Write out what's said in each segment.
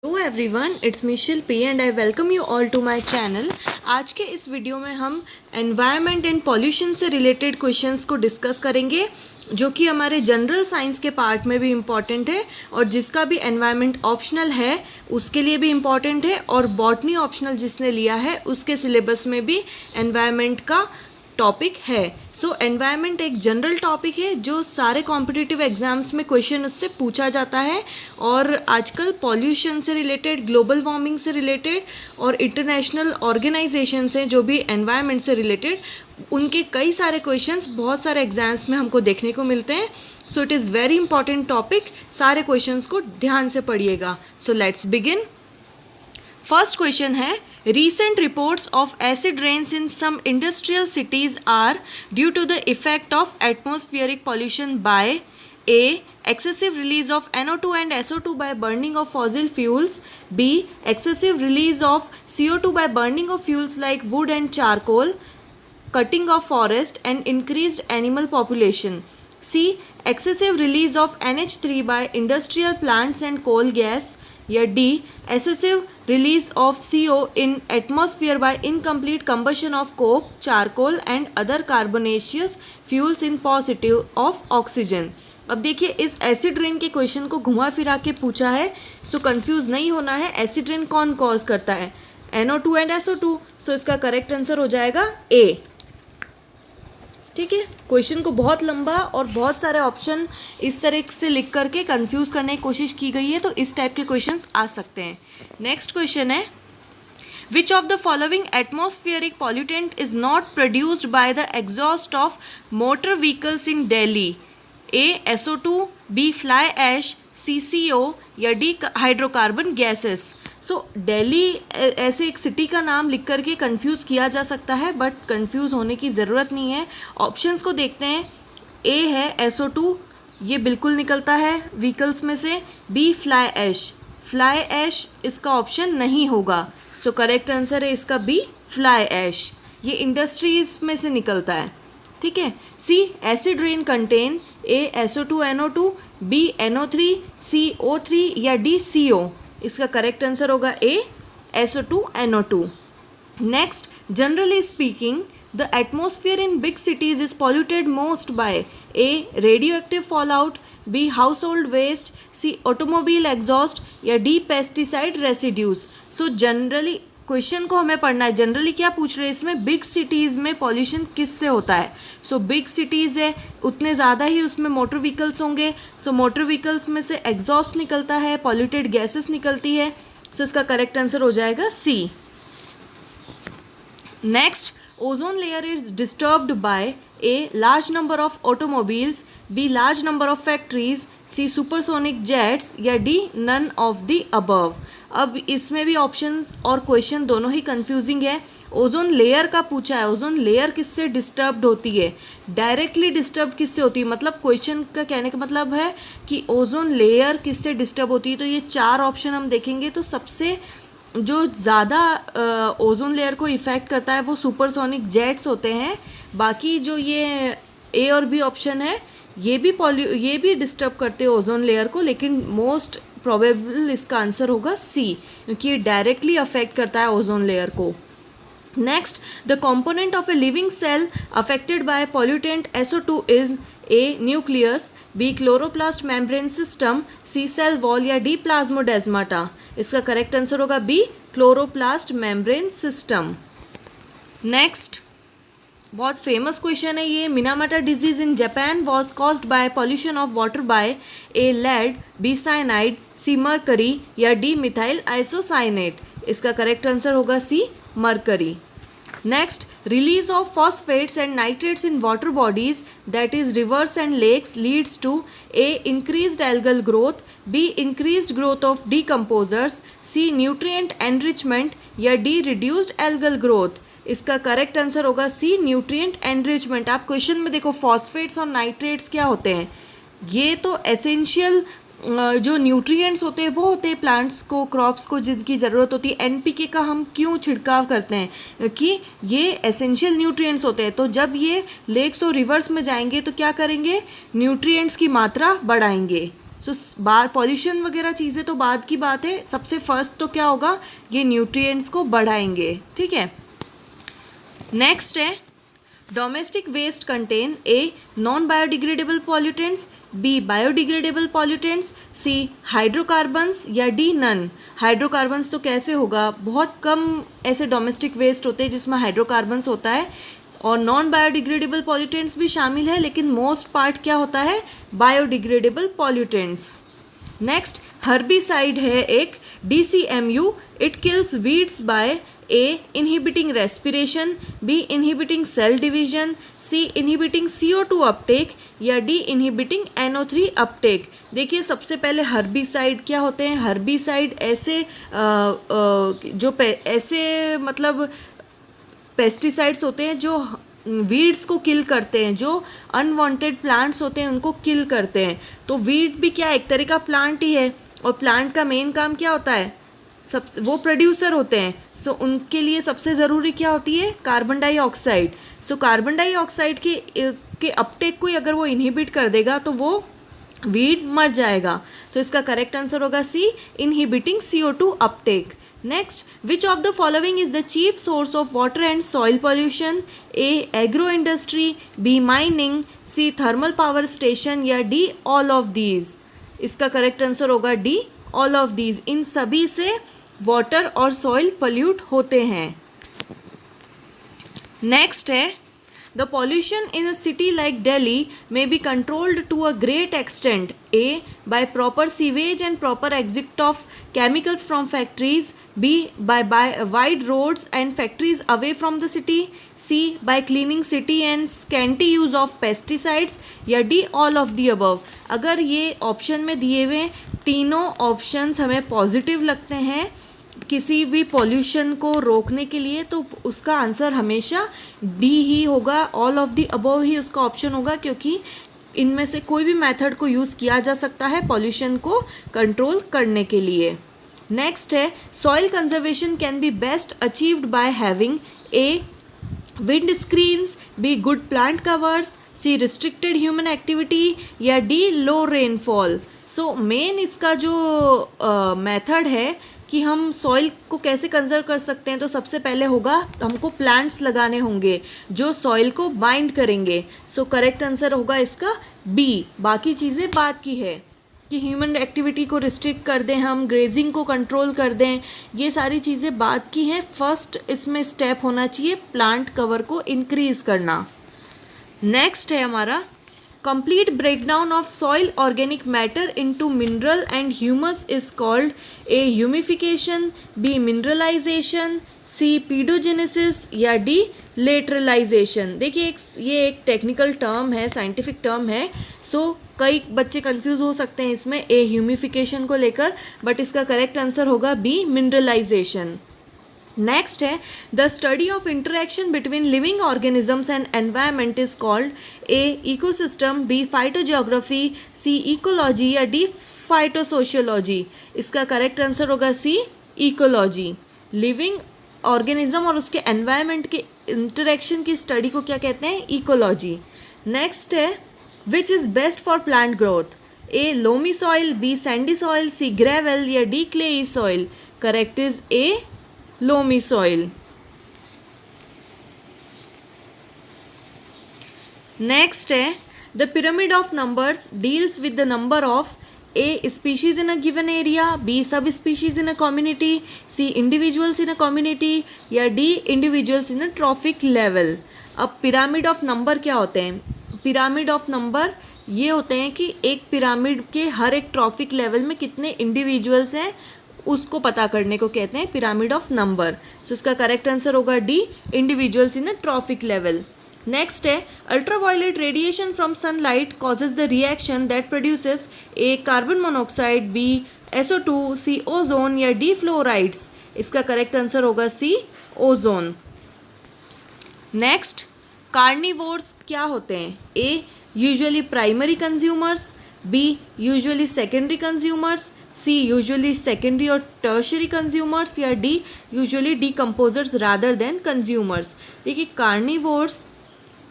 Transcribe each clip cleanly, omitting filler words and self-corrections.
Hello everyone, it's me Shilpi and I welcome you all to my channel. आज के इस video में हम एनवायरनमेंट एंड पॉल्यूशन से रिलेटेड क्वेश्चंस को डिस्कस करेंगे, जो कि हमारे जनरल साइंस के पार्ट में भी इम्पॉर्टेंट है और जिसका भी एनवायरनमेंट ऑप्शनल है उसके लिए भी इम्पॉर्टेंट है, और बॉटनी ऑप्शनल जिसने लिया है उसके सिलेबस में भी एनवायरनमेंट का टॉपिक है। सो एनवायरनमेंट एक जनरल टॉपिक है जो सारे कॉम्पिटिटिव एग्जाम्स में क्वेश्चन उससे पूछा जाता है, और आजकल पॉल्यूशन से रिलेटेड, ग्लोबल वार्मिंग से रिलेटेड और इंटरनेशनल ऑर्गेनाइजेशन से जो भी एनवायरनमेंट से रिलेटेड, उनके कई सारे क्वेश्चंस बहुत सारे एग्जाम्स में हमको देखने को मिलते हैं। So it is very important topic, सारे क्वेश्चंस को ध्यान से पढ़िएगा। So let's begin. First question है, recent reports of acid rains in some industrial cities are due to the effect of atmospheric pollution by A. excessive release of NO2 and SO2 by burning of fossil fuels, B. excessive release of CO2 by burning of fuels like wood and charcoal, cutting of forest and increased animal population, C. excessive release of NH3 by industrial plants and coal gas, या D. excessive release of CO in atmosphere by incomplete combustion of coke, charcoal and other carbonaceous fuels in positive of oxygen। अब देखिए, इस acid rain के question को घुमा फिरा के पूछा है, सो कंफ्यूज नहीं होना है। एसिड रेन कौन कॉज करता है? NO2 and SO2। सो इसका करेक्ट आंसर हो जाएगा A। ठीक है, क्वेश्चन को बहुत लंबा और बहुत सारे ऑप्शन इस तरह से लिख करके कंफ्यूज करने की कोशिश की गई है, तो इस टाइप के क्वेश्चंस आ सकते हैं। नेक्स्ट क्वेश्चन है, which of the following atmospheric pollutant is not produced by the exhaust of motor vehicles in Delhi? A. SO2, B. Fly ash, C. CO या D. Hydrocarbon gases. So Delhi ऐसे एक city का नाम लिख करके कंफ्यूज किया जा सकता है, बट कंफ्यूज होने की ज़रूरत नहीं है। ऑप्शंस को देखते हैं। A है SO2, ये बिल्कुल निकलता है व्हीकल्स में से। B. Fly ash, fly ash इसका ऑप्शन नहीं होगा। सो करेक्ट आंसर है इसका B. फ्लाई ऐश, ये इंडस्ट्रीज में से निकलता है। ठीक है। C. Acid rain contain A. SO2 NO2, B. NO3, C. O3 या D. CO। इसका करेक्ट आंसर होगा A. SO2 NO2। Next, generally speaking the atmosphere in big cities is polluted most by A. Radioactive fallout, B. Household waste, C. Automobile exhaust या D. Pesticide residues. So generally question को हमें पढ़ना है, generally क्या पूछ रहे हैं इसमें, बिग सिटीज़ में पॉल्यूशन किससे होता है। सो बिग सिटीज़ है, उतने ज़्यादा ही उसमें मोटर व्हीकल्स होंगे। सो मोटर व्हीकल्स में से एग्जॉस्ट निकलता है, पॉल्यूटेड गैसेस निकलती है। सो इसका करेक्ट आंसर हो जाएगा C। Next, ozone layer is disturbed by A. Large number of automobiles, B. Large number of factories, C. Supersonic jets या D. None of the above. अब इसमें भी ऑप्शंस और क्वेश्चन दोनों ही कंफ्यूजिंग है। ओजोन लेयर का पूछा है, ओजोन लेयर किससे डिस्टर्ब्ड होती है, डायरेक्टली डिस्टर्ब किससे होती है, मतलब क्वेश्चन का कहने का मतलब है कि ओजोन लेयर किससे डिस्टर्ब होती है। तो ये चार ऑप्शन हम देखेंगे, तो सबसे जो ज़्यादा ओजोन लेयर को इफ़ेक्ट करता है वो सुपरसोनिक जेट्स होते हैं। बाकी जो ये A और B ऑप्शन है, ये भी डिस्टर्ब करते हैं ओजोन लेयर को, लेकिन मोस्ट प्रोबेबल इसका आंसर होगा C, क्योंकि ये डायरेक्टली अफेक्ट करता है ओजोन लेयर को। Next, the component of a living cell affected by pollutant SO2 is A. Nucleus, B. Chloroplast membrane system, C. Cell wall या D. प्लाज्मोडेस्माटा। इसका correct answer होगा B. Chloroplast membrane system. Next, बहुत famous question है ये, Minamata disease in Japan was caused by pollution of water by A. Lead, B. Cyanide, C. Mercury या D. Methyl isocyanate. इसका correct answer होगा C. Mercury. Next, release of phosphates and nitrates in water bodies that is rivers and lakes leads to A. Increased algal growth, B. Increased growth of decomposers, C. Nutrient enrichment या D. Reduced algal growth. इसका correct answer होगा C. Nutrient enrichment. आप question में देखो, phosphates और nitrates क्या होते हैं, ये तो एसेंशियल जो न्यूट्रिएंट्स होते हैं वो होते हैं प्लांट्स को, क्रॉप्स को जिनकी ज़रूरत होती है। NPK का हम क्यों छिड़काव करते हैं, कि ये एसेंशियल न्यूट्रिएंट्स होते हैं। तो जब ये लेक्स और रिवर्स में जाएंगे तो क्या करेंगे, न्यूट्रिएंट्स की मात्रा बढ़ाएंगे। सो बाद पॉल्यूशन वगैरह चीज़ें तो बाद की बात है, सबसे फर्स्ट तो क्या होगा, ये न्यूट्रिएंट्स को बढ़ाएंगे, ठीक है। नेक्स्ट है domestic waste contain A non biodegradable pollutants, B biodegradable pollutants, C hydrocarbons या डी नन। हाइड्रोकार्बन्स तो कैसे होगा, बहुत कम ऐसे डोमेस्टिक वेस्ट होते हैं जिसमें हाइड्रोकार्बन्स होता है, और नॉन बायोडिग्रेडेबल पॉल्यूटेंट्स भी शामिल है, लेकिन मोस्ट पार्ट क्या होता है, बायोडिग्रेडेबल पॉल्यूटेंट्स। नेक्स्ट हर्बिसाइड है एक DCMU, it kills weeds by A inhibiting respiration, B inhibiting cell division, C inhibiting CO2 uptake या डी इनहिबिटिंग NO3 अपटेक। देखिए सबसे पहले हर्बिसाइड क्या होते हैं, हर्बिसाइड ऐसे ऐसे मतलब पेस्टिसाइड्स होते हैं जो वीड्स को किल करते हैं, जो अनवांटेड प्लांट्स होते हैं उनको किल करते हैं। तो वीड भी क्या एक तरह का प्लांट ही है, और प्लांट का मेन काम क्या होता है, सब वो प्रोड्यूसर होते हैं। सो उनके लिए सबसे ज़रूरी क्या होती है, carbon dioxide. So carbon dioxide के अपटेक को अगर वो इनहिबिट कर देगा तो वो वीड मर जाएगा। तो इसका करेक्ट आंसर होगा C, inhibiting CO2 uptake. Next, which of the following is the chief source of water and soil pollution, A agro industry, B mining, C thermal power station या डी ऑल ऑफ दीज। इसका correct answer होगा D, all of these. इन सभी से water और soil pollute होते हैं। Next है the pollution in a city like Delhi may be controlled to a great extent, A by proper sewage and proper exit of chemicals from factories, B by wide roads and factories away from the city, C by cleaning city and scanty use of pesticides या D all of the above। अगर ये option में दिए हुए तीनों options हमें positive लगते हैं किसी भी पॉल्यूशन को रोकने के लिए, तो उसका आंसर हमेशा डी ही होगा, ऑल ऑफ द अबव ही उसका ऑप्शन होगा, क्योंकि इनमें से कोई भी मेथड को यूज़ किया जा सकता है पॉल्यूशन को कंट्रोल करने के लिए। नेक्स्ट है soil conservation can be best achieved by having A wind screens, B good plant covers, C restricted human activity या D low rainfall. So main इसका जो मेथड है कि हम सॉइल को कैसे कंजर्व कर सकते हैं, तो सबसे पहले होगा हमको प्लांट्स लगाने होंगे जो सॉइल को बाइंड करेंगे। सो करेक्ट आंसर होगा इसका बी। बाकी चीज़ें बात की है कि ह्यूमन एक्टिविटी को रिस्ट्रिक्ट कर दें, हम ग्रेजिंग को कंट्रोल कर दें, ये सारी चीज़ें बात की हैं। फर्स्ट इसमें स्टेप होना चाहिए प्लांट कवर को इंक्रीज़ करना। नेक्स्ट है हमारा complete breakdown of soil organic matter into mineral and humus is called A humification, B mineralization, C pedogenesis या D lateralization। देखिए ये एक टेक्निकल टर्म है, साइंटिफिक टर्म है, सो कई बच्चे कंफ्यूज हो सकते हैं इसमें ए ह्यूमिफिकेशन को लेकर, बट इसका करेक्ट आंसर होगा बी मिनरलाइजेशन। नेक्स्ट है the study of interaction between living organisms and environment is called A ecosystem, B phytogeography, C ecology या डी फाइटोसोशियोलॉजी। इसका करेक्ट आंसर होगा सी इकोलॉजी। लिविंग ऑर्गेनिज्म और उसके एनवायरनमेंट के interaction की study को क्या कहते हैं, इकोलॉजी। नेक्स्ट है which is best for plant growth, A loamy soil, B sandy soil, C gravel या D clayey soil. Correct is A loamy soil। Next है the pyramid of numbers deals with the number of A species in a given area, B subspecies in a community, C individuals in a community या D individuals in a trophic level। अब pyramid of number क्या होते हैं, pyramid of number ये होते हैं कि एक पिरामिड के हर एक ट्रॉफिक लेवल में कितने इंडिविजुअल्स हैं उसको पता करने को कहते हैं पिरामिड ऑफ नंबर। सो इसका करेक्ट आंसर होगा D, individuals in a trophic level. Next है ultraviolet radiation from sunlight causes the reaction that produces A carbon monoxide, B SO2, C ozone या डी फ्लोराइड्स। इसका correct answer होगा C ozone. Next carnivores क्या होते हैं, A usually primary consumers, B usually secondary consumers, C usually secondary और tertiary consumers या D usually decomposers rather than consumers. देखिए carnivores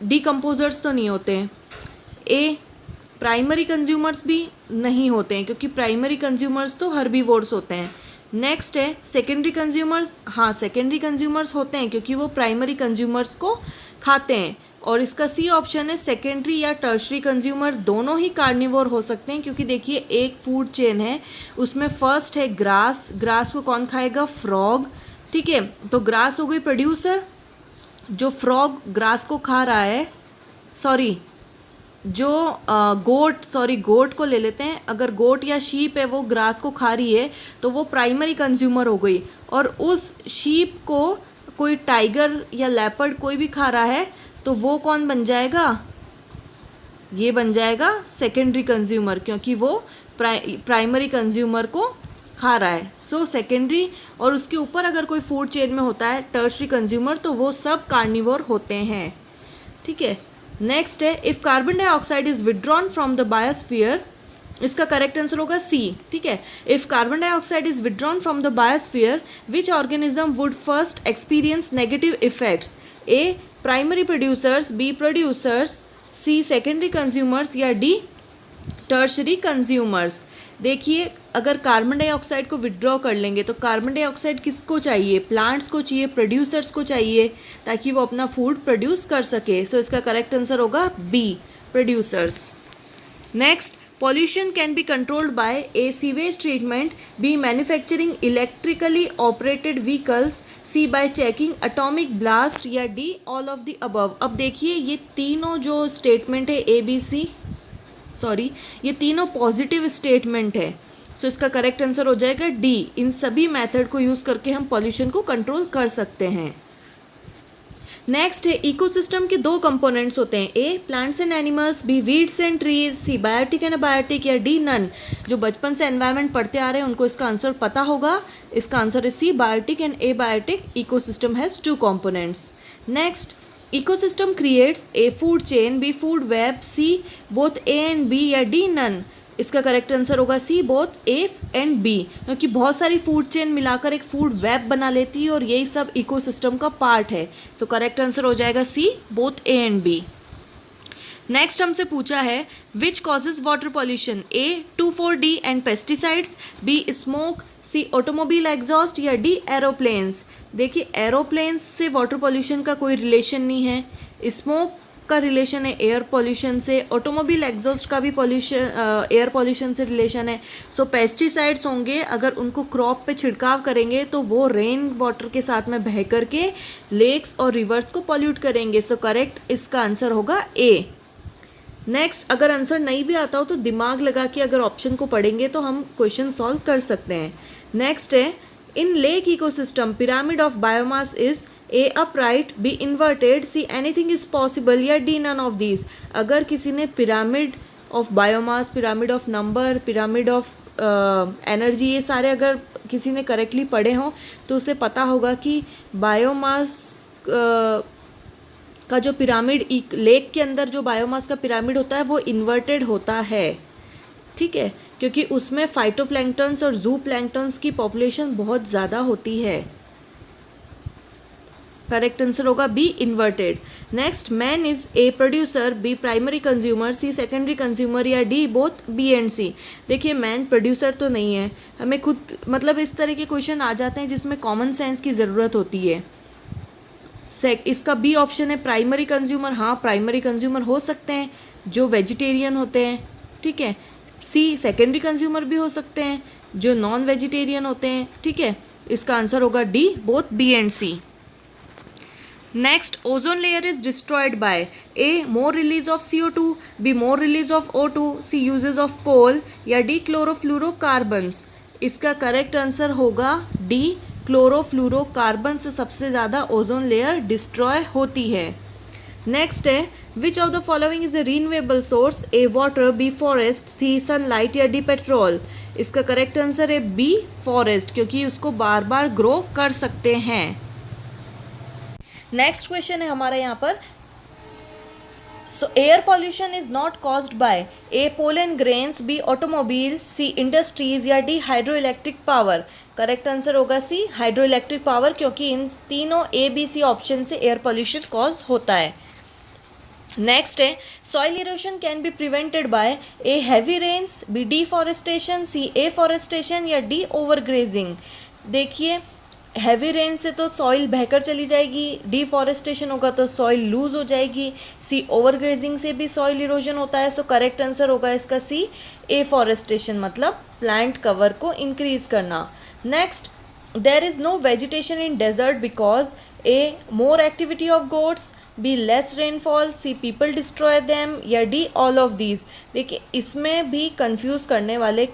decomposers तो नहीं होते हैं, ए प्राइमरी कंज्यूमर्स भी नहीं होते हैं, क्योंकि प्राइमरी कंज्यूमर्स तो हर्बीवोर्स होते हैं। नेक्स्ट है सेकेंडरी कंज्यूमर्स, हाँ सेकेंडरी कंज्यूमर्स होते हैं क्योंकि वो प्राइमरी कंज्यूमर्स को खाते हैं। और इसका सी ऑप्शन है सेकेंडरी या टर्शरी कंज्यूमर दोनों ही कार्निवोर हो सकते हैं, क्योंकि देखिए एक फूड चेन है, उसमें फर्स्ट है ग्रास, ग्रास को कौन खाएगा, फ्रॉग, ठीक है। तो ग्रास हो गई प्रोड्यूसर, जो फ्रॉग ग्रास को खा रहा है, सॉरी जो गोट को ले लेते हैं, अगर गोट या शीप है वो ग्रास को खा रही है तो वो प्राइमरी कंज्यूमर हो गई, और उस शीप को कोई टाइगर या लेपर्ड कोई भी खा रहा है तो वो कौन बन जाएगा, ये बन जाएगा सेकेंडरी कंज्यूमर, क्योंकि वो प्राइमरी कंज्यूमर को खा रहा है। सो सेकेंडरी, और उसके ऊपर अगर कोई फूड चेन में होता है टर्शरी कंज्यूमर तो वो सब कार्निवोर होते हैं, ठीक है। नेक्स्ट है if carbon dioxide is withdrawn from the biosphere, इसका करेक्ट आंसर होगा सी, ठीक है। If carbon dioxide is withdrawn from the biosphere which organism would first experience negative effects, A primary producers, B producers, C secondary consumers या D tertiary consumers. देखिए अगर carbon dioxide को withdraw कर लेंगे तो कार्बन डाइऑक्साइड किसको चाहिए, plants को चाहिए, प्रोड्यूसर्स को चाहिए, ताकि वो अपना फूड प्रोड्यूस कर सके। सो इसका करेक्ट आंसर होगा B producers. Next, pollution can be controlled by a sewage treatment, b manufacturing electrically operated vehicles, c by checking atomic blast या d all of the above। अब देखिए ये तीनों जो स्टेटमेंट है ए बी सी, sorry ये तीनों पॉजिटिव स्टेटमेंट है। सो इसका करेक्ट आंसर हो जाएगा डी, इन सभी मेथड को यूज़ करके हम पॉल्यूशन को कंट्रोल कर सकते हैं। नेक्स्ट है इकोसिस्टम के दो कंपोनेंट्स होते हैं, A plants and animals, B weeds and trees, C biotic and abiotic या डी नन। जो बचपन से एनवायरनमेंट पढ़ते आ रहे हैं उनको इसका आंसर पता होगा, इसका आंसर है C biotic and abiotic. Ecosystem has two components. Next, ecosystem creates A food chain, B food web, C both A and B या डी नन। इसका करेक्ट आंसर होगा C both A and B, क्योंकि बहुत सारी food chain मिलाकर एक food web बना लेती है और यही सब इकोसिस्टम का पार्ट है। सो करेक्ट आंसर हो जाएगा C both A and B. Next हमसे पूछा है which causes water pollution, A 2,4-D and pesticides, B smoke, C automobile exhaust या डी एरोप्लेन्स। देखिए एरोप्लेन्स से वाटर पॉल्यूशन का कोई रिलेशन नहीं है, स्मोक का रिलेशन है एयर पॉल्यूशन से, ऑटोमोबाइल एग्जॉस्ट का भी पॉल्यूशन एयर पॉल्यूशन से रिलेशन है। सो पेस्टिसाइड्स होंगे, अगर उनको क्रॉप पे छिड़काव करेंगे तो वो रेन वाटर के साथ में बह करके लेक्स और रिवर्स को पॉल्यूट करेंगे। सो करेक्ट इसका आंसर होगा ए। नेक्स्ट, अगर आंसर नहीं भी आता हो तो दिमाग लगा के अगर ऑप्शन को पढ़ेंगे तो हम क्वेश्चन सॉल्व कर सकते हैं। नेक्स्ट है in lake ecosystem pyramid of biomass is A upright, B inverted, C anything is possible या डी नन ऑफ दीज। अगर किसी ने pyramid of biomass, pyramid of number, pyramid of energy, ये सारे अगर किसी ने करेक्टली पढ़े हों तो उसे पता होगा कि बायोमास का जो पिरामिड, लेक के अंदर जो बायोमास का पिरामिड होता है वो इन्वर्टेड होता है, ठीक है, क्योंकि उसमें फाइटोप्लैंक्टन्स और जू प्लैंक्टन्स की पॉपुलेशन बहुत ज़्यादा होती है। करेक्ट आंसर होगा B inverted. Next, man is A producer, B primary consumer, C secondary consumer या D both B and C. देखिए मैन प्रोड्यूसर तो नहीं है, हमें खुद मतलब इस तरह के क्वेश्चन आ जाते हैं जिसमें कॉमन सेंस की ज़रूरत होती है। इसका बी ऑप्शन है प्राइमरी कंज्यूमर, हाँ प्राइमरी कंज्यूमर हो सकते हैं जो वेजिटेरियन होते हैं, ठीक है। सी सेकेंडरी कंज्यूमर भी हो सकते हैं जो नॉन वेजिटेरियन होते हैं, ठीक है। इसका आंसर होगा D both B and C. Next, ozone layer is destroyed by A more release of CO2, B more release of O2, C uses of coal या D chlorofluorocarbons। इसका करेक्ट आंसर होगा D क्लोरोफ्लूरोकार्बन से सबसे ज़्यादा ozone layer destroy होती है। Next है which of the following is a renewable source, A water, B forest, C sunlight या डी पेट्रोल। इसका करेक्ट आंसर है बी फॉरेस्ट, क्योंकि उसको बार बार ग्रो कर सकते हैं। नेक्स्ट क्वेश्चन है हमारा यहाँ पर, so air pollution is not caused by A pollen grains, B automobiles, C industries या D hydro electric power. Correct answer होगा सी हाइड्रो इलेक्ट्रिक पावर, क्योंकि इन तीनों ए बी सी ऑप्शन से एयर पॉल्यूशन कॉज होता है। Next है soil erosion can be prevented by A heavy rains, B deforestation, C afforestation या D overgrazing. देखिए हैवी रेन से तो सॉइल बहकर चली जाएगी, डिफॉरेस्टेशन होगा तो सॉइल लूज हो जाएगी, सी ओवरग्रेजिंग से भी सॉइल इरोजन होता है। सो करेक्ट आंसर होगा इसका सी एफॉरेस्टेशन, मतलब प्लांट कवर को इंक्रीज करना। Next, there is no vegetation in desert because a more activity of goats, b less rainfall, c people destroy them या d all of these। देखिए इसमें भी कंफ्यूज करने वाले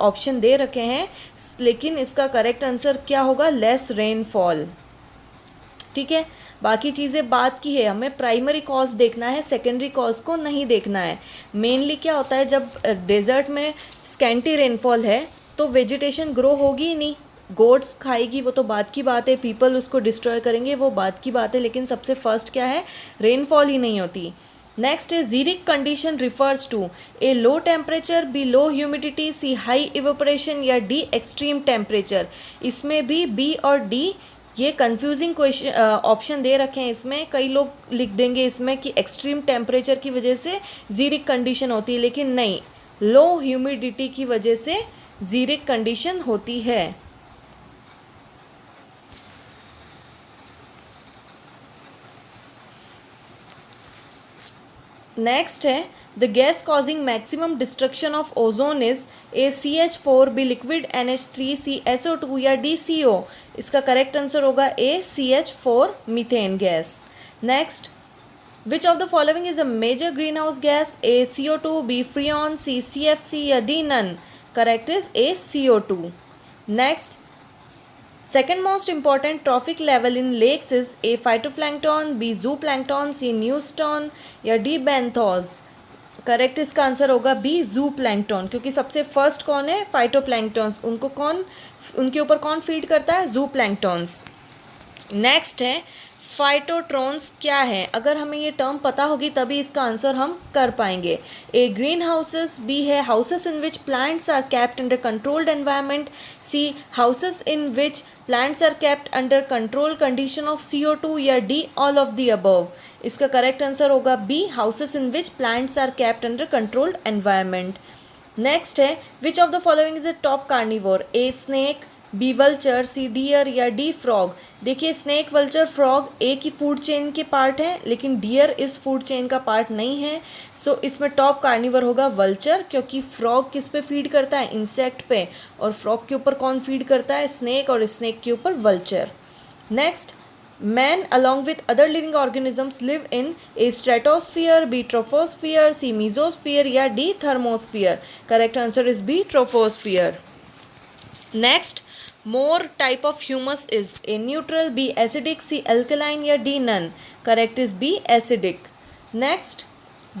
ऑप्शन दे रखे हैं, लेकिन इसका करेक्ट आंसर क्या होगा, लेस रेनफॉल। ठीक है, बाकी चीज़ें बात की है, हमें प्राइमरी कॉज देखना है, सेकेंडरी कॉज को नहीं देखना है। मेनली क्या होता है, जब डेजर्ट में स्कैंटी रेनफॉल है तो वेजिटेशन ग्रो होगी ही नहीं, गोड्स खाएगी वो तो बात की बात है, पीपल उसको डिस्ट्रॉय करेंगे वो बात की बात है, लेकिन सबसे फर्स्ट क्या है, रेनफॉल ही नहीं होती। नेक्स्ट है xeric condition refers to A low temperature, B low humidity, C high evaporation या डी एक्सट्रीम टेम्परेचर। इसमें भी बी और डी ये कंफ्यूजिंग क्वेश्चन ऑप्शन दे रखे हैं। इसमें कई लोग लिख देंगे इसमें कि एक्सट्रीम टेम्परेचर की वजह से जीरिक कंडीशन होती है, लेकिन नहीं, लो ह्यूमिडिटी की वजह से जीरिक कंडीशन होती है। नेक्स्ट है the gas causing maximum destruction of ozone is A CH4, B liquid NH3, C SO2 या डी CO। इसका करेक्ट आंसर होगा A CH4 methane gas. Next, which of the following is a major greenhouse gas, A CO2, B freon, C CFC या D none. Correct is A CO2। Next, second most important trophic level in lakes is A phytoplankton, B zooplankton, C newton या D benthos। Correct इसका answer होगा B जूप्लैंक्टन, क्योंकि सबसे first कौन है, phytoplanktons, उनके ऊपर कौन फीड करता है, जूप्लैंक्टन्स। नेक्स्ट है फाइटोट्रॉन्स क्या है, अगर हमें ये टर्म पता होगी तभी इसका आंसर हम कर पाएंगे। ए ग्रीन हाउसेस, बी है houses in which plants are kept under controlled environment, C houses in which plants are kept under control condition of CO2 या D all of the above. इसका correct answer होगा B houses in which plants are kept under controlled environment. Next है which of the following is a top carnivore, A snake, B vulture, C deer या D frog. देखिए snake, vulture, frog ए की food chain के part हैं, लेकिन dear इस food chain का part नहीं है। सो इसमें टॉप कार्निवर होगा वल्चर, क्योंकि फ्रॉग किस पे फीड करता है, इंसेक्ट पे, और फ्रॉग के ऊपर कौन फीड करता है, स्नेक, और स्नेक के ऊपर vulture. Next, man along with other living organisms live in A stratosphere, B troposphere, C mesosphere या D thermosphere. Correct answer is B troposphere. Next, more type of humus is A neutral, B acidic, C alkaline या D none। correct is B acidic। next,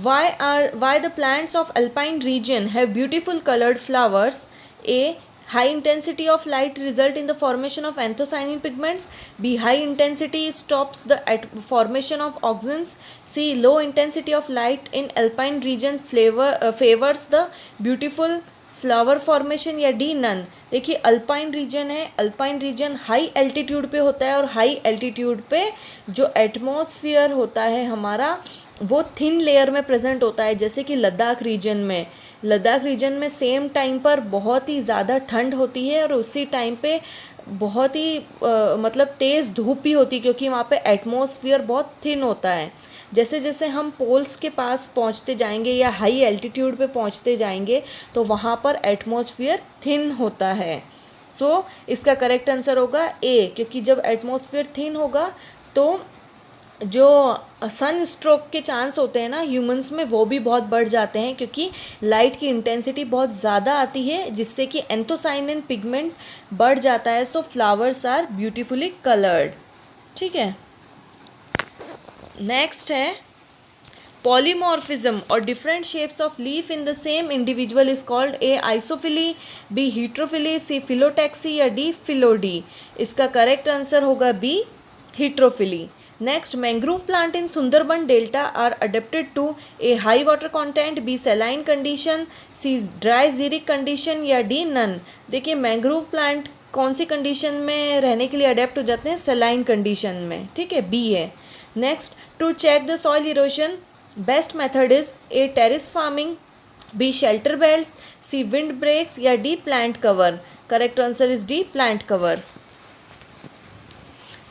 why the plants of alpine region have beautiful colored flowers, A high intensity of light result in the formation of anthocyanin pigments, B high intensity stops the formation of auxins, C low intensity of light in alpine region favors the beautiful flower formation या D none. देखिए alpine reason है, alpine reason high altitude पे होता है, और high altitude पे जो atmosphere होता है हमारा वो थिन लेयर में प्रेजेंट होता है, जैसे कि लद्दाख रीजन में सेम टाइम पर बहुत ही ज़्यादा ठंड होती है और उसी टाइम पे बहुत ही मतलब तेज़ धूप भी होती है, क्योंकि वहाँ पे एटमॉस्फेयर बहुत थिन होता है। जैसे जैसे हम पोल्स के पास पहुंचते जाएंगे या हाई एल्टीट्यूड पे पहुंचते जाएंगे तो वहाँ पर एटमॉस्फेयर थिन होता है। सो इसका करेक्ट आंसर होगा ए, क्योंकि जब एटमॉस्फेयर थिन होगा तो जो सन स्ट्रोक के चांस होते हैं ना ह्यूमंस में वो भी बहुत बढ़ जाते हैं, क्योंकि लाइट की इंटेंसिटी बहुत ज़्यादा आती है जिससे कि एंथोसाइनिन पिगमेंट बढ़ जाता है। So flowers are beautifully coloured. ठीक है, नेक्स्ट है पॉलीमॉर्फिज्म और different shapes of leaf in the same individual is called A isophylly, B heterophylly, C phyllotaxy या डी फिलोडी। इसका करेक्ट आंसर होगा B heterophylly. Next, mangrove plant in Sundarban delta are adapted to A high water content, B saline condition, C dry xeric condition या D none. देखिए mangrove plant कौन सी condition में रहने के लिए अडेप्ट हो जाते हैं, सैलाइन कंडीशन में। ठीक है, बी है। Next, to check the soil erosion best method is A terrace farming, B shelter belts, C wind breaks या D plant cover. Correct answer is D plant cover.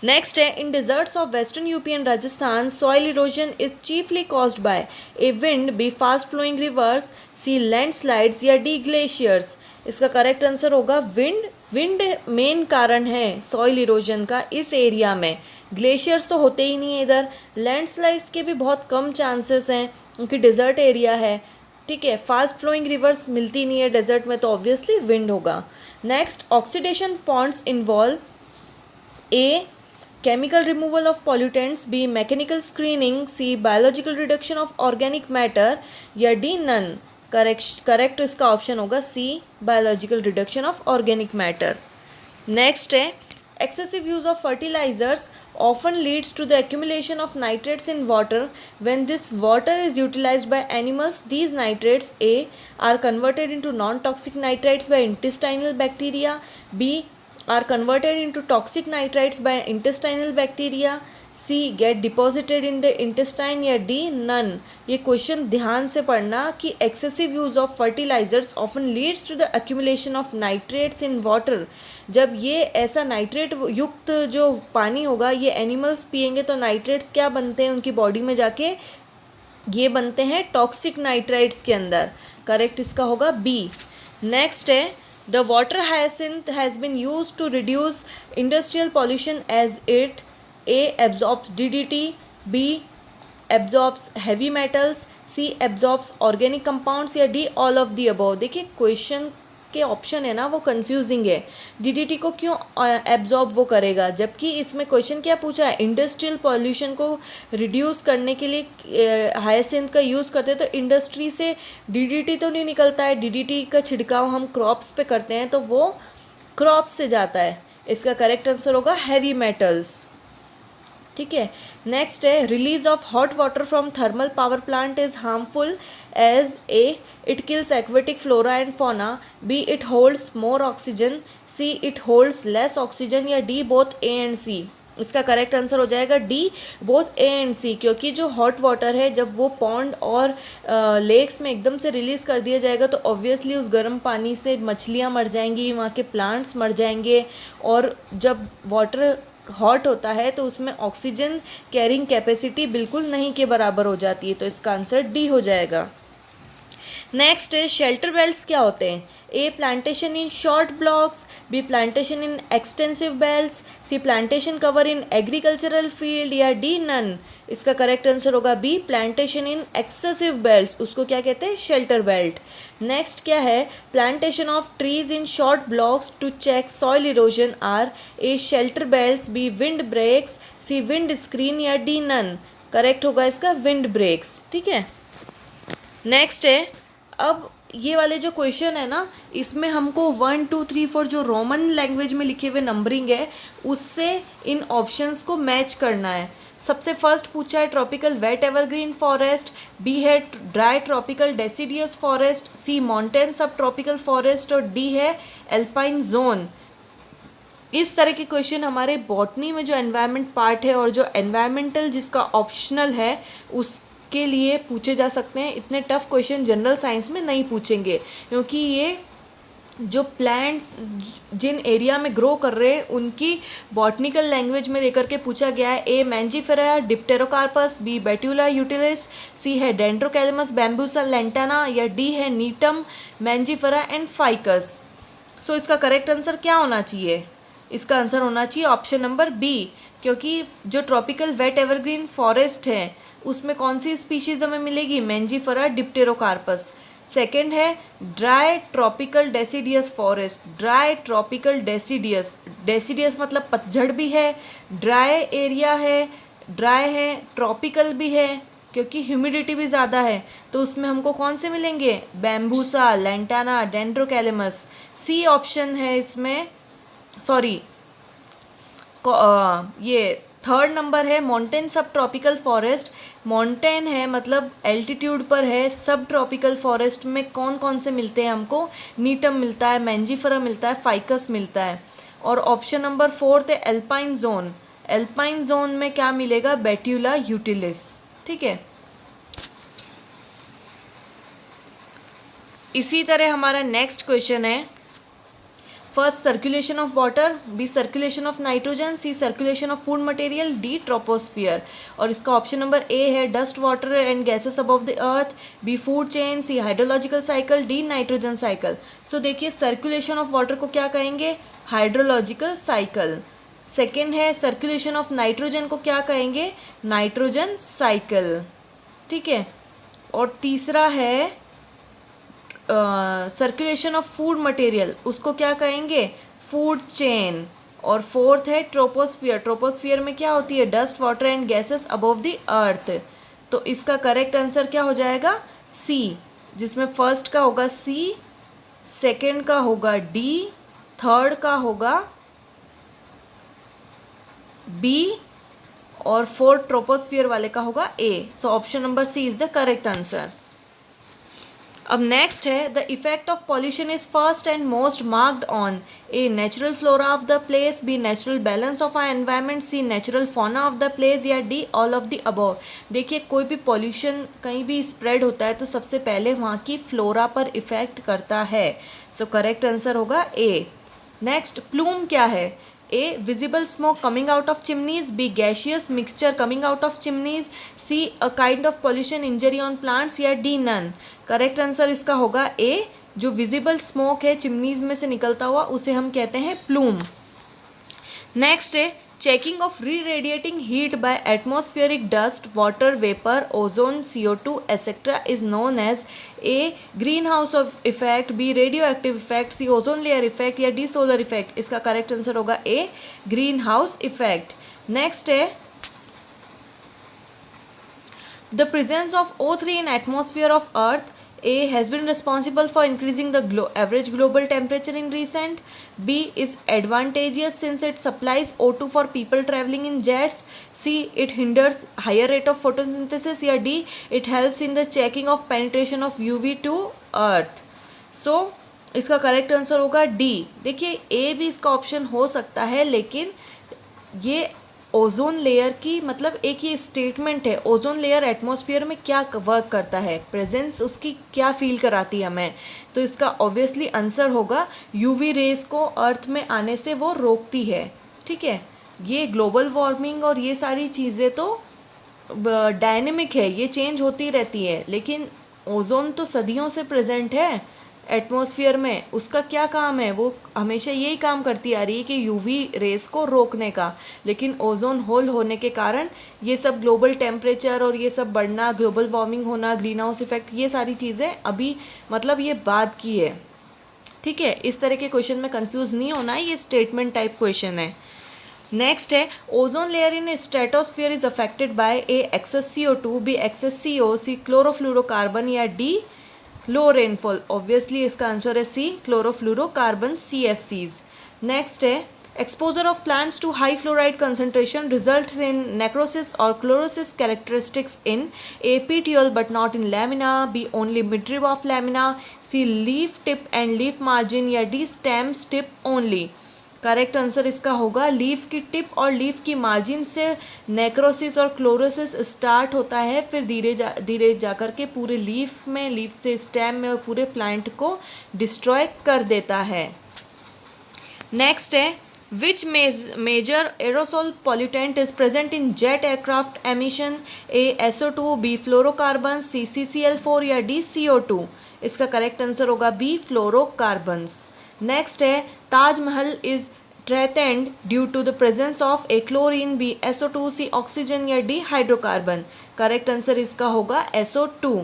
Next है in deserts of western UP and Rajasthan soil erosion is chiefly caused by A wind, B fast flowing rivers, C landslides या D glaciers. इसका correct answer होगा wind. Wind main कारण है soil erosion का इस area में. Glaciers तो होते ही नहीं है इधर. लैंडस्लाइड्स के भी बहुत कम चांसेस हैं क्योंकि डिज़र्ट एरिया है. ठीक है, फास्ट फ्लोइंग रिवर्स मिलती नहीं है डेजर्ट में, तो ऑब्वियसली विंड होगा. Next, oxidation ponds involve a chemical removal of pollutants, B mechanical screening, C biological reduction of organic matter या D none. करेक्ट इसका ऑप्शन होगा C biological reduction of organic matter. Next है excessive use of fertilizers often leads to the accumulation of nitrates in water. When this water is utilized by animals, these nitrates A are converted into non-toxic nitrites by intestinal bacteria, B are converted into toxic nitrites by intestinal bacteria, C get deposited in the intestine या D none. ये question ध्यान से पढ़ना कि excessive use of fertilizers often leads to the accumulation of nitrates in water. जब ये ऐसा nitrate युक्त जो पानी होगा ये एनिमल्स पिएंगे तो नाइट्रेट्स क्या बनते हैं उनकी बॉडी में जाके, ये बनते हैं टॉक्सिक नाइट्राइट्स के अंदर. करेक्ट इसका होगा बी. नेक्स्ट है the water hyacinth has been used to reduce industrial pollution as it A absorbs DDT, B absorbs heavy metals, C absorbs organic compounds या D all of the above. देखिए question के option है ना वो confusing है. DDT को क्यों absorb वो करेगा, जबकि इसमें क्वेश्चन क्या पूछा है, इंडस्ट्रियल पॉल्यूशन को रिड्यूस करने के लिए हायासिंथ का यूज़ करते हैं. तो इंडस्ट्री से डीडीटी तो नहीं निकलता है. डीडीटी का छिड़काव हम क्रॉप्स पे करते हैं तो वो क्रॉप्स से जाता है. इसका करेक्ट आंसर होगा हैवी मेटल्स. ठीक है. नेक्स्ट है release of hot water from thermal power plant is harmful as A it kills aquatic flora and fauna, B it holds more oxygen, C it holds less oxygen या D both A and C. इसका correct answer हो जाएगा D both A and C, क्योंकि जो hot water है जब वो pond और लेक्स में एकदम से रिलीज़ कर दिया जाएगा तो ऑब्वियसली उस गर्म पानी से मछलियाँ मर जाएंगी, वहाँ के प्लांट्स मर जाएंगे. और जब वाटर हॉट होता है तो उसमें ऑक्सीजन कैरिंग कैपेसिटी बिल्कुल नहीं के बराबर हो जाती है. तो इसका आंसर डी हो जाएगा. नेक्स्ट है शेल्टर बेल्ट्स क्या होते हैं. A plantation in short blocks, B plantation in extensive belts, C plantation cover in agricultural field या डी नन. इसका करेक्ट आंसर होगा B plantation in excessive belts, उसको क्या कहते हैं, शेल्टर बेल्ट. नेक्स्ट क्या है plantation of trees in short blocks to check soil erosion are A shelter belts, B wind breaks, C wind screen या D none. Correct होगा इसका wind breaks. ठीक है. नेक्स्ट है अब ये वाले जो क्वेश्चन है ना इसमें हमको 1 2 3 4 जो रोमन लैंग्वेज में लिखे हुए नंबरिंग है उससे इन ऑप्शंस को मैच करना है. सबसे फर्स्ट पूछा है tropical wet evergreen forest, B है dry tropical deciduous forest, C mountain subtropical forest और डी है एल्पाइन जोन. इस तरह के क्वेश्चन हमारे बॉटनी में जो एनवायरनमेंट पार्ट है और जो एनवायरमेंटल जिसका ऑप्शनल है उसके लिए पूछे जा सकते हैं. इतने टफ क्वेश्चन जनरल साइंस में नहीं पूछेंगे क्योंकि ये जो प्लांट्स जिन एरिया में ग्रो कर रहे हैं उनकी बॉटनिकल लैंग्वेज में लेकर के पूछा गया है. ए मैंजीफेरा डिप्टेरोकार्पस, बी बेट्यूला यूटिलिस, सी है डेंड्रोकैलमस बैम्बूसा लेंटाना या डी है नीटम मैंजीफेरा एंड फाइकस. सो इसका करेक्ट आंसर क्या होना चाहिए, इसका आंसर होना चाहिए ऑप्शन नंबर बी, क्योंकि जो ट्रॉपिकल वेट एवरग्रीन फॉरेस्ट है उसमें कौन सी स्पीशीज हमें मिलेगी, मैंजीफेरा डिप्टेरोकार्पस. सेकेंड है dry tropical deciduous forest, dry tropical deciduous, deciduous मतलब पतझड़ भी है, ड्राई एरिया है, ड्राई है, ट्रॉपिकल भी है क्योंकि ह्यूमिडिटी भी ज़्यादा है. तो उसमें हमको कौन से मिलेंगे, बैम्बूसा लेंटाना डेंड्रोकैलमस. सी ऑप्शन है इसमें, सॉरी ये थर्ड नंबर है mountain subtropical forest. Mountain है मतलब एल्टीट्यूड पर है. सब ट्रॉपिकल फॉरेस्ट में कौन कौन से मिलते हैं हमको, नीटम मिलता है, मैंजीफेरा मिलता है, फाइकस मिलता है. और ऑप्शन नंबर फोर्थ है एल्पाइन जोन. एल्पाइन जोन में क्या मिलेगा, बेट्यूला यूटिलिस. ठीक है. इसी तरह हमारा नेक्स्ट क्वेश्चन है, first circulation of water, B circulation of nitrogen, C circulation of food material, D troposphere. और इसका ऑप्शन नंबर ए है dust water and gases above the earth, B food chain, C hydrological cycle, D nitrogen cycle. So देखिए circulation of water को क्या कहेंगे, hydrological cycle. Second है circulation of nitrogen को क्या कहेंगे, नाइट्रोजन साइकिल, ठीक है। और तीसरा है सर्कुलेशन ऑफ फूड मटेरियल, उसको क्या कहेंगे, फूड चेन। और फोर्थ है ट्रोपोस्फियर, ट्रोपोस्फियर में क्या होती है, dust water and gases above the अर्थ। तो इसका करेक्ट आंसर क्या हो जाएगा, सी, जिसमें फर्स्ट का होगा सी, सेकंड का होगा डी, थर्ड का होगा बी और फोर्थ ट्रोपोस्फियर वाले का होगा A. So option number C is the correct answer. अब नेक्स्ट है, the effect of pollution is first and most marked on A natural flora of the place, B natural balance of our environment, C natural fauna of the place, या D all of the above. देखिए कोई भी pollution कहीं भी spread होता है तो सबसे पहले वहाँ की फ्लोरा पर इफेक्ट करता है। सो करेक्ट आंसर होगा ए। नेक्स्ट, प्लूम क्या है, A visible smoke coming out of chimneys, B gaseous mixture coming out of chimneys, C a kind of pollution injury on plants, या डी नन। करेक्ट आंसर इसका होगा ए, जो visible smoke है chimneys में से निकलता हुआ उसे हम कहते हैं प्लूम। नेक्स्ट है, checking of reradiating heat by atmospheric dust, water vapour, ozone, CO2 etcetera is known as A greenhouse of effect, B radioactive effect, C ozone layer effect, या D solar effect. इसका correct answer होगा A, greenhouse effect. Next है, the presence of O3 in atmosphere of Earth, A has been responsible for increasing the average global temperature in recent, B is advantageous since it supplies O2 for people traveling in jets, C it hinders higher rate of photosynthesis, या D it helps in the checking of penetration of UV to Earth। So इसका correct answer होगा D. देखिए ए भी इसका option हो सकता है, लेकिन ये ओजोन लेयर की मतलब एक ये स्टेटमेंट है, ओजोन लेयर एटमॉस्फेयर में क्या वर्क करता है, प्रेजेंस उसकी क्या फील कराती है हमें, तो इसका ऑब्वियसली आंसर होगा यूवी रेज को अर्थ में आने से वो रोकती है, ठीक है। ये ग्लोबल वार्मिंग और ये सारी चीज़ें तो डायनेमिक है, ये चेंज होती रहती है, लेकिन ओजोन तो सदियों से प्रेजेंट है एटमॉस्फेयर में। उसका क्या काम है, वो हमेशा यही काम करती आ रही है कि यूवी रेस को रोकने का, लेकिन ओजोन होल होने के कारण ये सब ग्लोबल टेम्परेचर और ये सब बढ़ना, ग्लोबल वार्मिंग होना, ग्रीन हाउस इफेक्ट, ये सारी चीज़ें अभी मतलब ये बाद की है, ठीक है। इस तरह के क्वेश्चन में कंफ्यूज नहीं होना है, ये स्टेटमेंट टाइप क्वेश्चन है। नेक्स्ट है, ozone layer in stratosphere is affected by A excess CO2, B excess CO, C chlorofluorocarbon, या डी लो रेनफॉल। ऑब्वियसली इसका आंसर है सी, क्लोरोफ्लोरोकार्बन CFCs। नेक्स्ट है, exposure of plants to high fluoride concentration results in necrosis और chlorosis characteristics in A petiole but not in lamina, B only midrib of lamina, C leaf tip and leaf margin, या D stems tip only. Correct answer इसका होगा leaf की tip और leaf की margin से necrosis और chlorosis start होता है, फिर धीरे जाकर के पूरे लीफ में, लीफ से स्टेम में और पूरे प्लांट को डिस्ट्रॉय कर देता है। नेक्स्ट है, which major aerosol pollutant is present in jet aircraft emission, A SO2, B fluorocarbon, C CCl4, या डी CO2। इसका करेक्ट आंसर होगा बी फ्लोरोकार्बन्स। नेक्स्ट है, Taj Mahal is threatened due to the presence of A chlorine, B SO2, C oxygen, या D hydrocarbon. Correct answer इसका होगा SO2,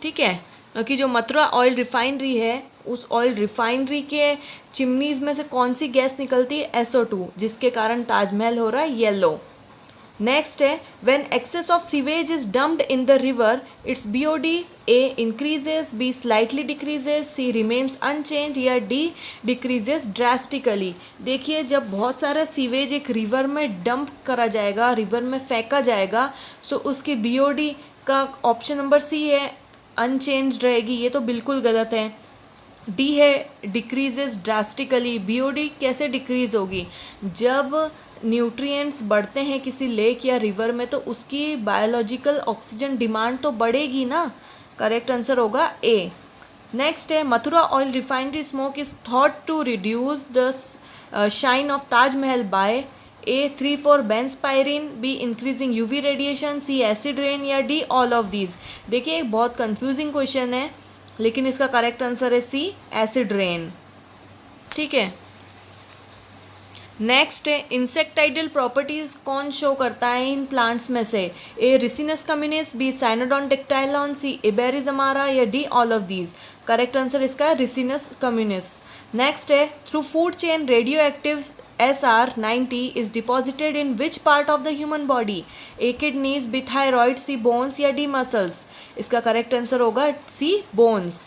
ठीक है, क्योंकि जो मथुरा ऑयल रिफाइनरी है उस ऑयल रिफाइनरी के चिमनीज में से कौन सी गैस निकलती है, SO2, जिसके कारण ताजमहल हो रहा है येलो। नेक्स्ट है, when excess of sewage is dumped in the river its BOD, A increases, B slightly decreases, C remains unchange, या डी डिक्रीजेस ड्रास्टिकली। देखिए जब बहुत सारा सीवेज एक रिवर में डंप करा जाएगा, रिवर में फेंका जाएगा, सो उसकी BOD का ऑप्शन नंबर सी है, अनचेंज रहेगी, ये तो बिल्कुल गलत है। डी है डिक्रीजेस ड्रास्टिकली। BOD कैसे डिक्रीज होगी, जब न्यूट्रिएंट्स बढ़ते हैं किसी लेक या रिवर में तो उसकी बायोलॉजिकल ऑक्सीजन डिमांड तो बढ़ेगी ना। करेक्ट आंसर होगा ए। नेक्स्ट है Mathura oil refinery smoke is thought to reduce the shine of Taj Mahal by A 3,4 benzpyrene, B increasing UV radiation, C acid rain या D ऑल ऑफ दीज। देखिए एक बहुत confusing question है लेकिन इसका करेक्ट आंसर है C एसिड रेन। ठीक है, नेक्स्ट है इंसेक्टाइडल प्रॉपर्टीज कौन शो करता है इन प्लांट्स में से? A Ricinus communis, B Cynodon dactylon, C एबेरिजमारा या D all of these. Correct answer इसका है रिसिनस कम्युनिस। नेक्स्ट है through food chain radioactive SR90 is deposited in which part of the human body? A kidneys, B thyroid, C bones या D muscles। इसका correct answer होगा C bones।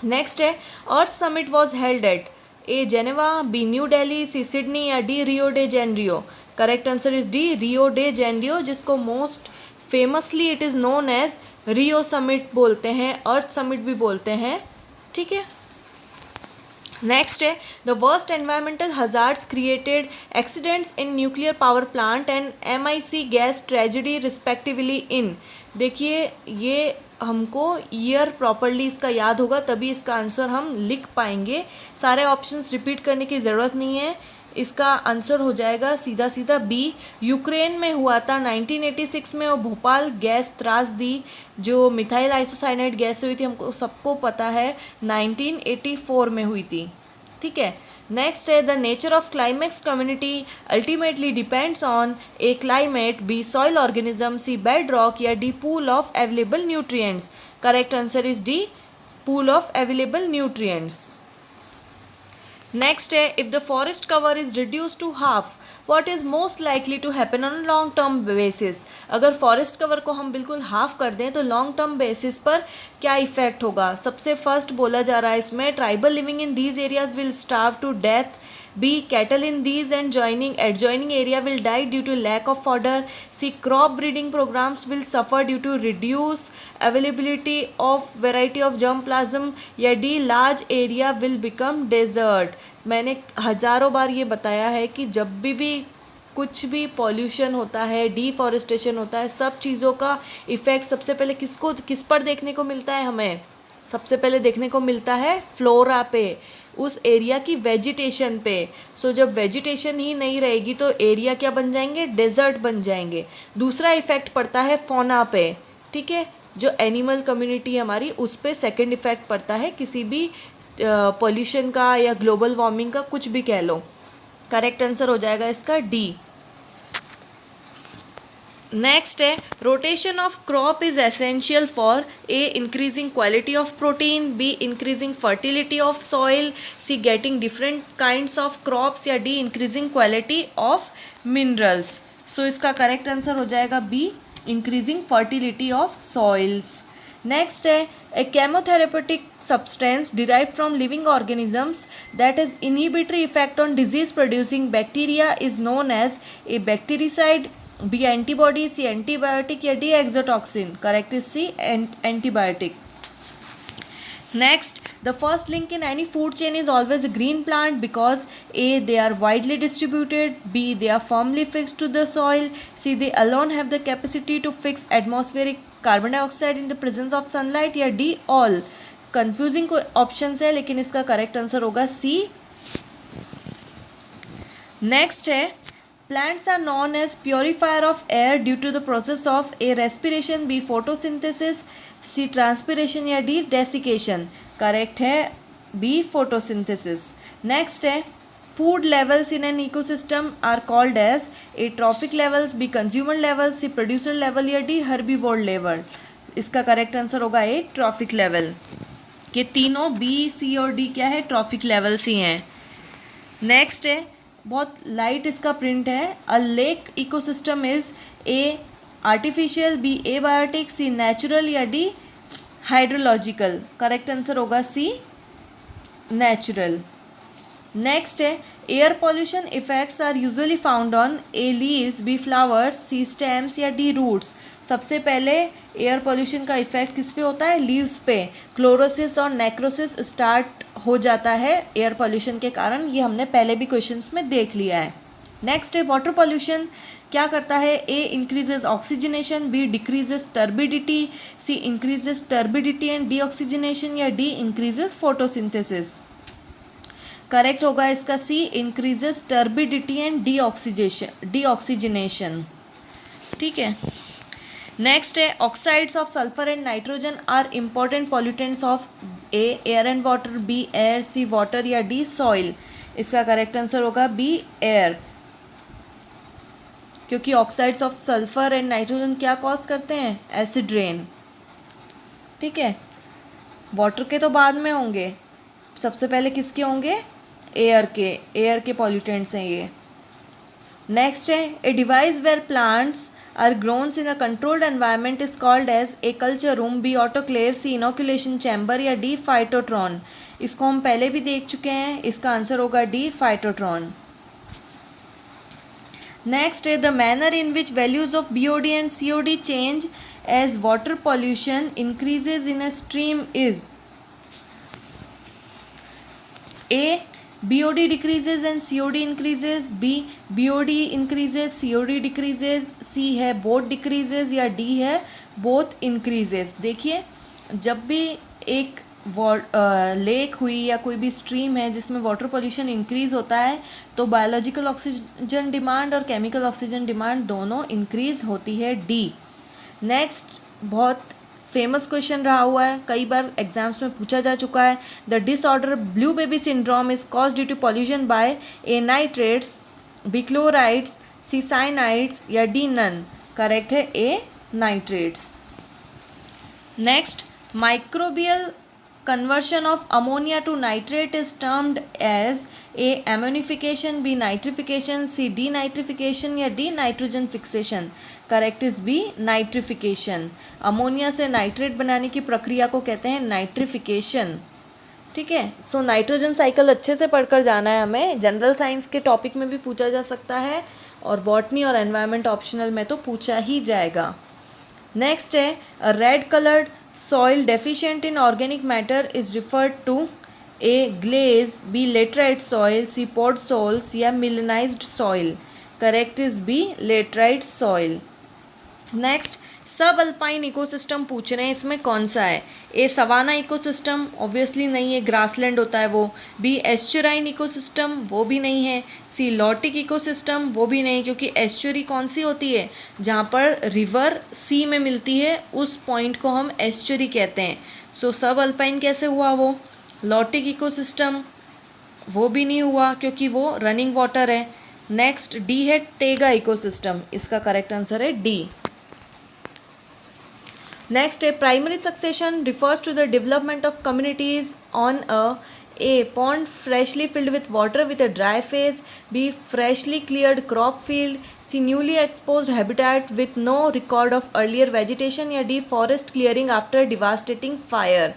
Next है earth summit was held at A Geneva, B New Delhi, C Sydney या D Rio de Janeiro. Correct answer is D Rio de Janeiro, जिसको most famously it is known as Rio summit बोलते हैं, अर्थ summit भी बोलते हैं। ठीक है, नेक्स्ट है the worst environmental hazards created accidents in nuclear power plant and MIC gas tragedy respectively इन। देखिए ये हमको ईयर प्रॉपरली इसका याद होगा तभी इसका आंसर हम लिख पाएंगे। सारे ऑप्शंस रिपीट करने की ज़रूरत नहीं है, इसका आंसर हो जाएगा सीधा सीधा B। यूक्रेन में हुआ था 1986 में, और भोपाल गैस त्रासदी जो मिथाइल आइसोसाइनेट गैस हुई थी हमको सबको पता है 1984 में हुई थी। ठीक है, नेक्स्ट है the nature of climax community ultimately depends on A climate, B soil organism, C bed rock या D pool of available nutrients. Correct answer is D pool of available nutrients. Next है if the forest cover is reduce to half what is most likely to happen on long term basis. अगर forest cover को हम बिल्कुल half कर दें तो long term basis पर क्या इफेक्ट होगा? सबसे फर्स्ट बोला जा रहा है इसमें tribal living in these areas will starve to death, B cattle in these and adjoining area will die due to lack of fodder, C crop breeding programs will suffer due to reduced availability of variety of germplasm या D large area will become desert। मैंने हज़ारों बार ये बताया है कि जब भी कुछ भी पॉल्यूशन होता है, डिफॉरेस्टेशन होता है, सब चीज़ों का इफ़ेक्ट सबसे पहले किस पर देखने को मिलता है? हमें सबसे पहले देखने को मिलता है फ्लोरा पे, उस एरिया की वेजिटेशन पे। सो जब वेजिटेशन ही नहीं रहेगी तो एरिया क्या बन जाएंगे? डेजर्ट बन जाएंगे। दूसरा इफेक्ट पड़ता है फौना पे। ठीक है, जो एनिमल कम्युनिटी हमारी उस पे सेकंड इफेक्ट पड़ता है किसी भी पॉल्यूशन का या ग्लोबल वार्मिंग का, कुछ भी कह लो। करेक्ट आंसर हो जाएगा इसका D। नेक्स्ट है rotation of crop is essential for A increasing quality of protein, B increasing fertility of soil, C getting different kinds of crops या D increasing quality of minerals. So इसका correct answer हो जाएगा B increasing fertility of soils. Next है a chemotherapeutic substance derived from living organisms that is inhibitory effect on disease producing bacteria is known as A bactericide, B antibody, C antibiotic या D exotoxin. Correct is C antibiotic. Next, the first link in any food chain is always a green plant because A they are widely distributed, B they are firmly fixed to the soil, C they alone have the capacity to fix atmospheric carbon dioxide in the presence of sunlight या D all। confusing options है लेकिन इसका correct answer होगा C। Next है plants are known as purifier of air due to the process of A respiration, B photosynthesis, C transpiration या D desiccation. Correct है B photosynthesis. Next है food levels in an ecosystem are called as A trophic levels, B consumer level, C producer level या D herbivore level. इसका correct answer होगा A trophic level. ये तीनों B, C और D क्या है? Trophic levels ही हैं। नेक्स्ट है बहुत लाइट इसका प्रिंट है a lake ecosystem is A artificial, B abiotic, C natural या D हाइड्रोलॉजिकल। करेक्ट आंसर होगा C नेचुरल। नेक्स्ट है air pollution effects are usually found on A leaves, B flowers, C stems या D roots. सबसे पहले air pollution का effect किस पे होता है? लीव्स पे। क्लोरोसिस और नेक्रोसिस स्टार्ट हो जाता है एयर पॉल्यूशन के कारण, ये हमने पहले भी क्वेश्चंस में देख लिया है। नेक्स्ट है वाटर पॉल्यूशन क्या करता है, A increases oxygenation, B decreases turbidity, C increases turbidity and deoxygenation, या डी इंक्रीजेज फोटोसिंथेसिस। करेक्ट होगा इसका C, increases turbidity and deoxygenation. ठीक है, नेक्स्ट है oxides of sulphur and nitrogen are important pollutants of A air and water, B air, C water, या D soil. इसका correct answer होगा B air, क्योंकि oxides of sulphur and nitrogen क्या cause करते हैं, एसिड रेन। ठीक है, water के तो बाद में होंगे, सबसे पहले किसके होंगे, एयर के पॉल्यूटेंट्स हैं ये। नेक्स्ट है a device where plants are grown in a controlled environment is called as A culture room, B autoclave, C inoculation chamber, या डी फाइटोट्रॉन। इसको हम पहले भी देख चुके हैं, इसका आंसर होगा डी फाइटोट्रॉन। नेक्स्ट है the manner in which values of BOD and COD change as water pollution increases in a stream is A BOD decreases and COD increases, B BOD increases COD decreases, C है both decreases, या D है both increases। देखिए जब भी एक lake हुई या कोई भी स्ट्रीम है जिसमें वाटर पोल्यूशन इंक्रीज होता है तो बायोलॉजिकल ऑक्सीजन डिमांड और केमिकल ऑक्सीजन डिमांड दोनों इंक्रीज होती है, डी। नेक्स्ट बहुत फेमस क्वेश्चन रहा हुआ है, कई बार एग्जाम्स में पूछा जा चुका है, the disorder blue baby syndrome is cause due to pollution by A nitrates, B chlorides, C cyanides, या डी नन। करेक्ट है A nitrates. Next microbial conversion of ammonia to nitrate is termed as A ammonification, B nitrification, C denitrification, या D nitrogen fixation। Correct is B nitrification. Ammonia से nitrate बनाने की प्रक्रिया को कहते हैं नाइट्रिफिकेशन। ठीक है, सो नाइट्रोजन साइकिल अच्छे से पढ़कर जाना है हमें, जनरल साइंस के टॉपिक में भी पूछा जा सकता है और बॉटनी और एनवायरनमेंट ऑप्शनल में तो पूछा ही जाएगा। नेक्स्ट है red coloured soil deficient in organic matter is referred to A glaze, B laterite soil, C podzol, या melanized soil। correct is B laterite soil। Next सब अल्पाइन इकोसिस्टम पूछ रहे हैं, इसमें कौन सा है, ए सवाना इकोसिस्टम ऑब्वियसली नहीं है, ग्रासलैंड होता है वो, बी एस्चुराइन इकोसिस्टम वो भी नहीं है, सी लॉटिक इकोसिस्टम वो भी नहीं, क्योंकि एस्चुरी कौन सी होती है, जहाँ पर रिवर सी में मिलती है उस पॉइंट को हम एस्चुरी कहते हैं। सो सब अल्पाइन कैसे हुआ वो, लॉटिक इकोसिस्टम वो भी नहीं हुआ क्योंकि वो रनिंग वाटर है। नेक्स्ट डी है टेगा इकोसिस्टम, इसका करेक्ट आंसर है D. Next, a primary succession refers to the development of communities on A pond freshly filled with water with a dry phase, B freshly cleared crop field, C newly exposed habitat with no record of earlier vegetation, या D forest clearing after devastating fire।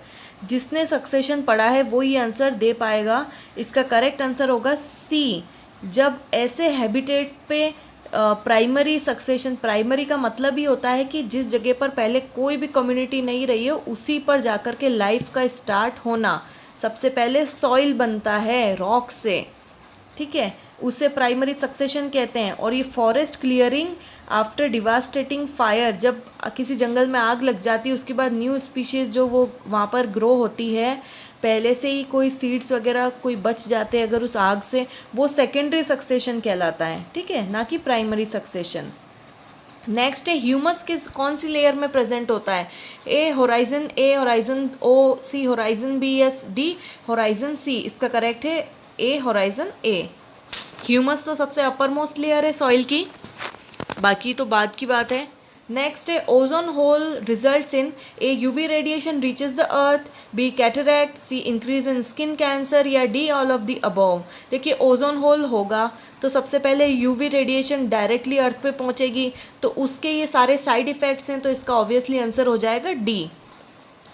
जिसने succession पढ़ा है वो ही answer दे पाएगा। इसका correct answer होगा सी, जब ऐसे हैबिटेट पे प्राइमरी सक्सेशन, प्राइमरी का मतलब ही होता है कि जिस जगह पर पहले कोई भी कम्युनिटी नहीं रही हो उसी पर जाकर के लाइफ का स्टार्ट होना। सबसे पहले सॉइल बनता है रॉक से, ठीक है, उसे प्राइमरी सक्सेशन कहते हैं। और ये forest clearing after devastating fire, जब किसी जंगल में आग लग जाती है उसके बाद न्यू स्पीशीज़ जो वो वहाँ पर ग्रो होती है, पहले से ही कोई सीड्स वगैरह कोई बच जाते हैं अगर उस आग से, वो सेकेंडरी सक्सेशन कहलाता है, ठीक है, ना कि प्राइमरी सक्सेशन। नेक्स्ट है ह्यूमस किस कौन सी लेयर में प्रेजेंट होता है, A horizon O, C horizon B, as D horizon C. इसका करेक्ट है ए होराइजन ए। ह्यूमस तो सबसे अपर मोस्ट लेयर है सॉइल की, बाकी तो बाद की बात है। नेक्स्ट है ozone hole results in A UV radiation reaches the earth, B cataract, C increase in skin cancer, या D all of the above. देखिए ओजोन होल होगा तो सबसे पहले यूवी रेडिएशन डायरेक्टली अर्थ पे पहुंचेगी तो उसके ये सारे साइड इफ़ेक्ट्स हैं, तो इसका ऑब्वियसली आंसर हो जाएगा डी।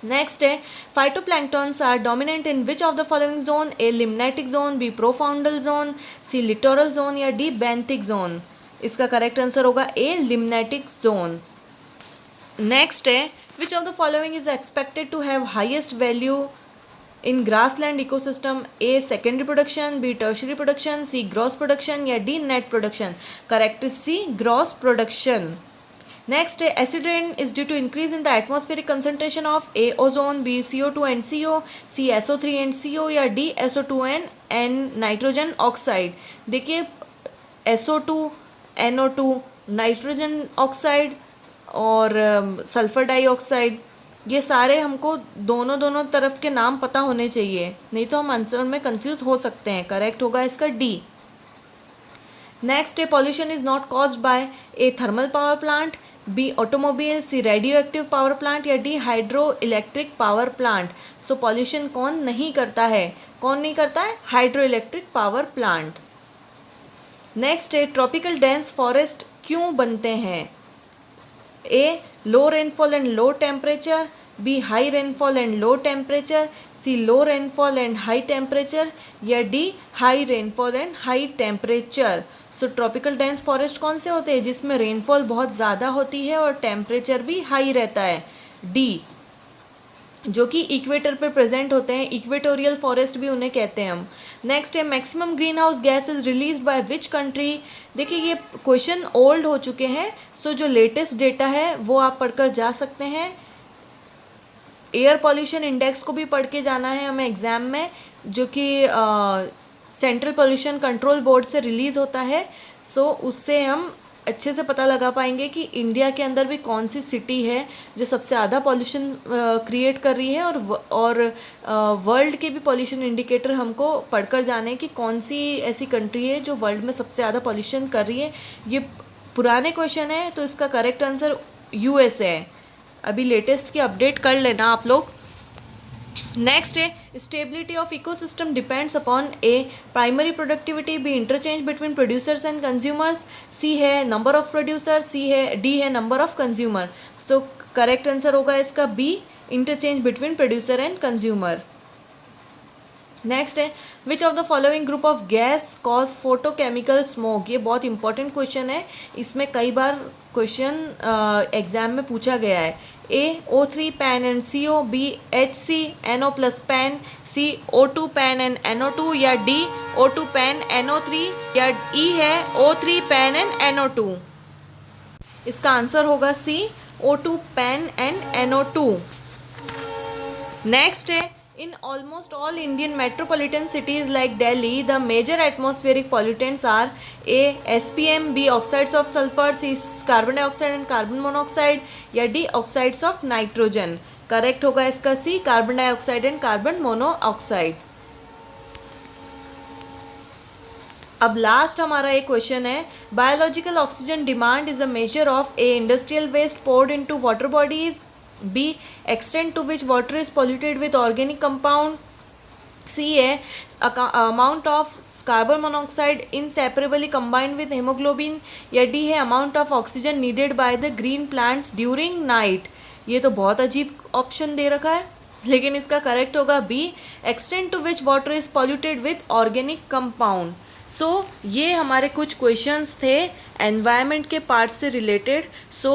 नेक्स्ट है phytoplanktons are dominant in which of the following zone, A limnetic zone, B profundal zone, C littoral zone, या डी बेंथिक जोन। इसका करेक्ट आंसर होगा ए लिम्नेटिक जोन। नेक्स्ट है which of the following is expected to have highest value in grassland ecosystem? A secondary production, B tertiary production, C gross production या D net production? Correct is C gross production. Next, acid rain is due to increase in the atmospheric concentration of A ozone, B CO2 and CO, C SO3 and CO या D SO2 and nitrogen oxide. देखिए SO2, NO2, nitrogen oxide और sulphur dioxide, ये सारे हमको दोनों तरफ के नाम पता होने चाहिए, नहीं तो हम आंसर में कंफ्यूज हो सकते हैं. करेक्ट होगा इसका D. Next, pollution is not caused by A thermal power plant, B automobile, C radioactive power plant या D hydro electric power plant. So pollution कौन नहीं करता है? Hydro electric power plant. Next है tropical dense forest क्यों बनते हैं? A low rainfall and low temperature, B high rainfall and low temperature, C low rainfall and high temperature या D high rainfall and high temperature. So tropical dense forest कौन से होते हैं? जिसमें rainfall बहुत ज़्यादा होती है और टेम्परेचर भी हाई रहता है. डी, जो कि इक्वेटर पे प्रेजेंट होते हैं, इक्वेटोरियल फॉरेस्ट भी उन्हें कहते हैं हम. नेक्स्ट है maximum green house gas is release by which country? देखिए ये क्वेश्चन ओल्ड हो चुके हैं, सो जो लेटेस्ट डेटा है वो आप पढ़कर जा सकते हैं. एयर पॉल्यूशन इंडेक्स को भी पढ़ के जाना है हमें एग्ज़ाम में, जो कि सेंट्रल पॉल्यूशन कंट्रोल बोर्ड से रिलीज़ होता है. सो उससे हम अच्छे से पता लगा पाएंगे कि इंडिया के अंदर भी कौन सी सिटी है जो सबसे ज़्यादा पॉल्यूशन क्रिएट कर रही है, और वर्ल्ड के भी पॉल्यूशन इंडिकेटर हमको पढ़कर जाने कि कौन सी ऐसी कंट्री है जो वर्ल्ड में सबसे ज़्यादा पॉल्यूशन कर रही है. ये पुराने क्वेश्चन है, तो इसका करेक्ट आंसर यूएस है. अभी लेटेस्ट की अपडेट कर लेना आप लोग. नेक्स्ट है stability of ecosystem depends upon A primary productivity, B interchange between producers and consumers, C है नंबर ऑफ प्रोड्यूसर, डी है number of consumer. So correct answer होगा इसका B, interchange between producer and consumer. Next है which of the following group of gas cause photochemical smoke? ये बहुत important question है, इसमें कई बार क्वेश्चन एग्जाम में पूछा गया है. A O3 PAN and CO, B HC NO plus PAN, C O2 PAN and NO2 या डी O2 पैन NO3 या ई है O3 पैन एंड NO2. इसका आंसर होगा सी O2 PAN and NO2. Next है in almost all Indian metropolitan cities like Delhi, the major atmospheric pollutants are A SPM, B oxides of sulfur, C carbon dioxide and carbon monoxide या D oxides of nitrogen. Correct होगा इसका C, carbon dioxide and carbon monoxide. अब last हमारा एक question है biological oxygen demand is a measure of A industrial waste poured into water bodies, B extent to which water is polluted with organic compound, C है amount of carbon monoxide inseparably combined with hemoglobin या D है amount of oxygen needed by the green plants during night. ये तो बहुत अजीब option दे रखा है, लेकिन इसका करेक्ट होगा B, extent to which water is polluted with organic compound. सो ये हमारे कुछ क्वेश्चंस थे एनवायरनमेंट के पार्ट से रिलेटेड. सो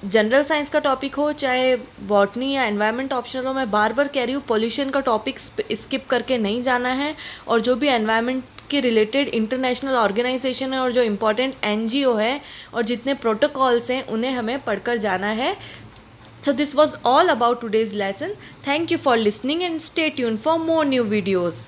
जनरल साइंस का टॉपिक हो चाहे बॉटनी या एनवायरनमेंट ऑप्शनल हो, मैं बार बार कह रही हूँ पॉल्यूशन का टॉपिक स्किप करके नहीं जाना है, और जो भी एनवायरनमेंट के रिलेटेड इंटरनेशनल ऑर्गेनाइजेशन है और जो इम्पोर्टेंट NGO है और जितने प्रोटोकॉल्स हैं उन्हें हमें पढ़कर जाना है. So this was all about today's lesson. Thank you for listening and stay tuned for more new videos.